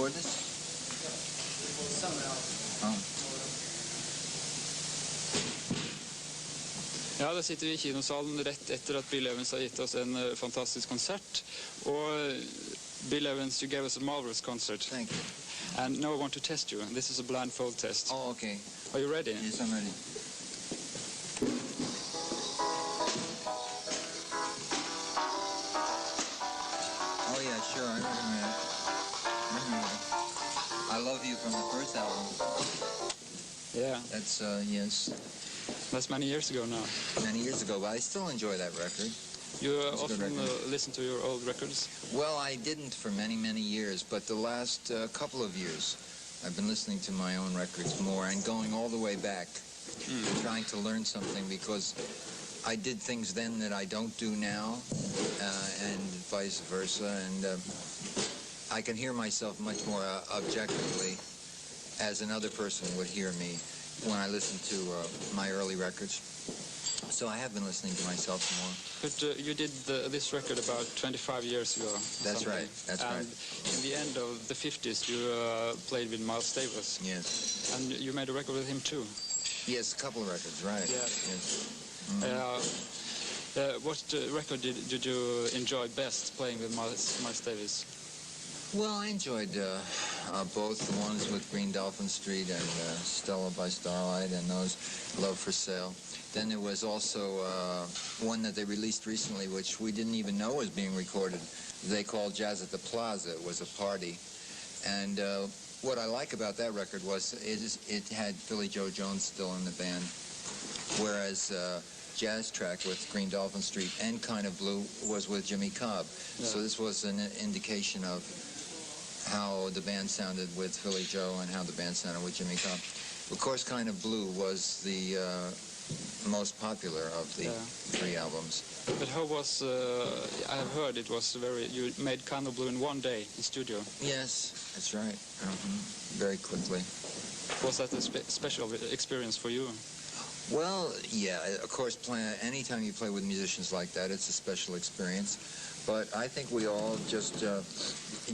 record this? Oh. Ja, da sitter vi I kinosalen rett etter at Bill Evans har gitt oss en fantastisk konsert. Og Bill Evans, you gave us a marvelous concert. Thank you. And now I want to test you. This is a blindfold test. Oh, okay. Are you ready? Yes, I'm ready. Oh, yeah, sure, I remember that. I Love You from the first album. Yeah. That's, yes. That's many years ago now. Many years ago, but I still enjoy that record. You often listen to your old records? Well, I didn't for many, many years, but the last couple of years I've been listening to my own records more and going all the way back, trying to learn something because I did things then that I don't do now, and vice versa, and I can hear myself much more objectively as another person would hear me when I listen to my early records. So I have been listening to myself more. But you did this record about 25 years ago. That's right, that's right. And in the end of the 50s, you played with Miles Davis. Yes. And you made a record with him too. Yes, a couple of records, right. Yeah. Yes. What record did you enjoy best playing with Miles Davis? Well, I enjoyed both the ones with Green Dolphin Street and Stella by Starlight and those Love for Sale. Then there was also one that they released recently, which we didn't even know was being recorded. They called Jazz at the Plaza. It was a party. And what I like about that record was it had Philly Joe Jones still in the band, whereas Jazz Track with Green Dolphin Street and Kind of Blue was with Jimmy Cobb. Yeah. So this was an indication of how the band sounded with Philly Joe and how the band sounded with Jimmy Cobb. Of course, Kind of Blue was the most popular of the three albums. But how was, I have heard it was you made Kind of Blue in one day in studio. Yes, that's right. Very quickly. Was that a special experience for you? Well, yeah, of course, anytime you play with musicians like that, it's a special experience. But I think we all just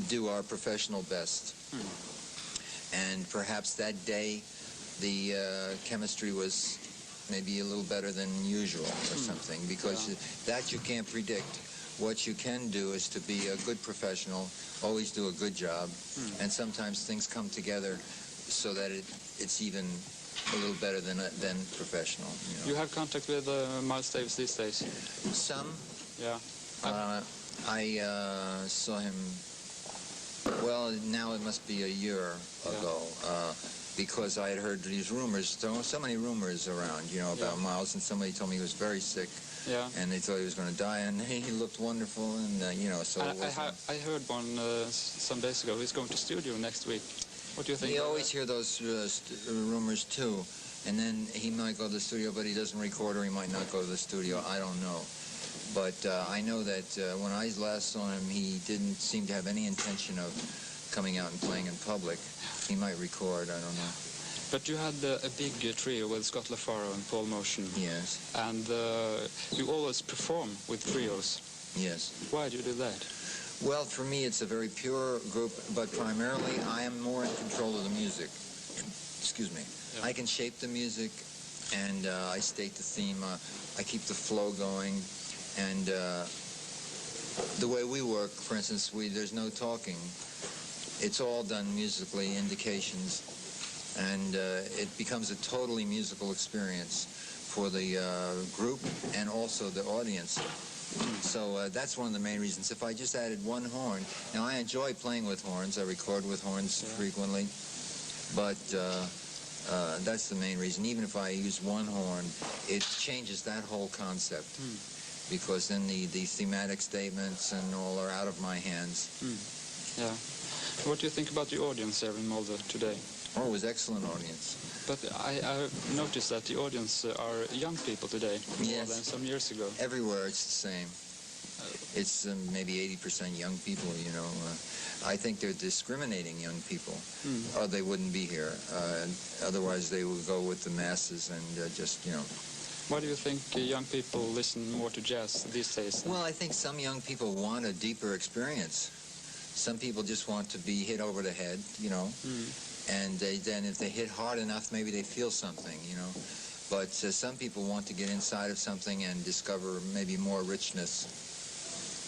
do our professional best. And perhaps that day, the chemistry was maybe a little better than usual or something, because that you can't predict. What you can do is to be a good professional, always do a good job, and sometimes things come together so that it's even a little better than professional. You have contact with Miles Davis these days? Some. Yeah. I saw him, well, now it must be a year ago, because I had heard these rumors, so many rumors around, about Miles, and somebody told me he was very sick, and they thought he was going to die, and he looked wonderful, and, so it was... I heard one some days ago. He's going to studio next week. What do you think? You always hear those rumors, too, and then he might go to the studio, but he doesn't record, or he might not go to the studio. I don't know. But I know that when I last saw him, he didn't seem to have any intention of coming out and playing in public. He might record, I don't know. But you had a big trio with Scott LaFaro and Paul Motion. Yes. And you always perform with trios. Yes. Why do you do that? Well, for me, it's a very pure group, but primarily I am more in control of the music. Excuse me. Yeah. I can shape the music, and I state the theme. I keep the flow going, and the way we work, for instance, there's no talking. It's all done musically, indications, and it becomes a totally musical experience for the group and also the audience. So that's one of the main reasons. If I just added one horn, now I enjoy playing with horns. I record with horns frequently, but that's the main reason. Even if I use one horn, it changes that whole concept, because then the thematic statements and all are out of my hands. Yeah. What do you think about the audience here in Molde today? Oh, it was an excellent audience. But I noticed that the audience are young people today, more than some years ago. Everywhere it's the same. It's maybe 80% young people, I think they're discriminating young people, or they wouldn't be here. Otherwise, they would go with the masses and just. Why do you think young people listen more to jazz these days? Well, I think some young people want a deeper experience. Some people just want to be hit over the head, you know. And then if they hit hard enough, maybe they feel something, you know. But some people want to get inside of something and discover maybe more richness.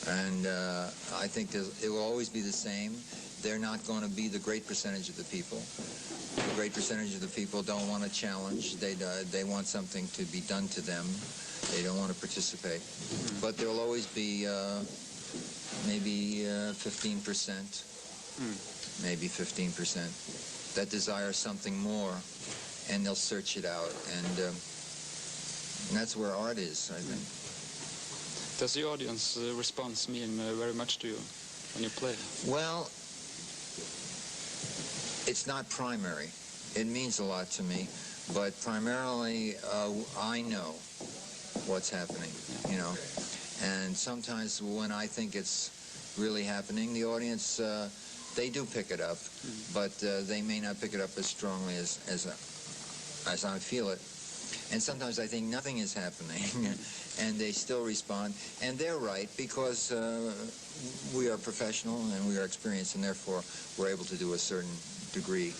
And I think it will always be the same. They're not going to be the great percentage of the people. The great percentage of the people don't want a challenge. They want something to be done to them. They don't want to participate. But there will always be maybe 15%, maybe 15%, that desire something more, and they'll search it out. And that's where art is, I think. Does the audience response mean very much to you when you play? Well, it's not primary. It means a lot to me, but primarily I know what's happening, you know. And sometimes when I think it's really happening, the audience, they do pick it up, but they may not pick it up as strongly as I feel it. And sometimes I think nothing is happening, and they still respond. And they're right, because we are professional and we are experienced, and therefore we're able to do a certain degree,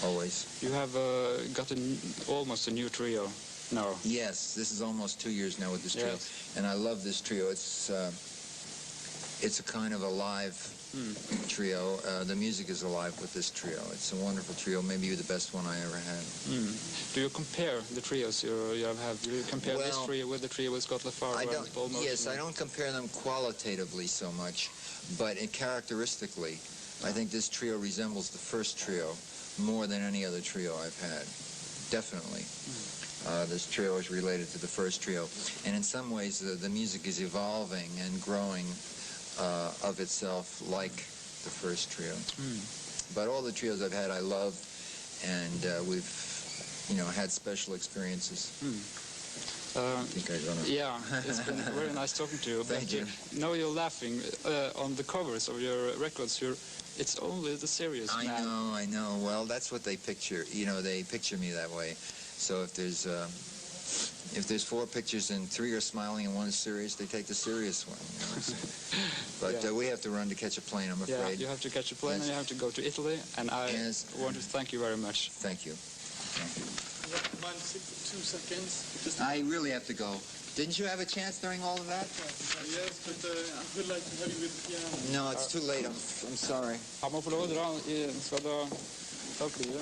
always. You have got almost a new trio now. Yes, this is almost 2 years now with this trio. Yes. And I love this trio. It's a kind of a live trio. The music is alive with this trio. It's a wonderful trio, maybe the best one I ever had. Do you compare the trios you have? Do you compare this trio with the trio with Scott LaFaro and Paul Motion? Yes, I don't compare them qualitatively so much, but characteristically, I think this trio resembles the first trio more than any other trio I've had. Definitely. This trio is related to the first trio. And in some ways, the music is evolving and growing of itself like the first trio. But all the trios I've had I love, and we've, had special experiences. I think I'm gonna... Yeah, it's been very nice talking to you. Thank you. Now you're laughing. On the covers of your records, it's only the serious man. I know. Well, that's what they picture. They picture me that way. So if there's 4 pictures and 3 are smiling and 1 is serious, they take the serious one. But we have to run to catch a plane, I'm afraid. Yeah, you have to catch a plane, and you have to go to Italy, and I want to thank you very much. Thank you. Thank you. 2 seconds. I really have to go. Didn't you have a chance during all of that? Yes, but I would like to have you with the piano. No, it's too late. I'm sorry. Han må få lov å dra. Skal da flyet.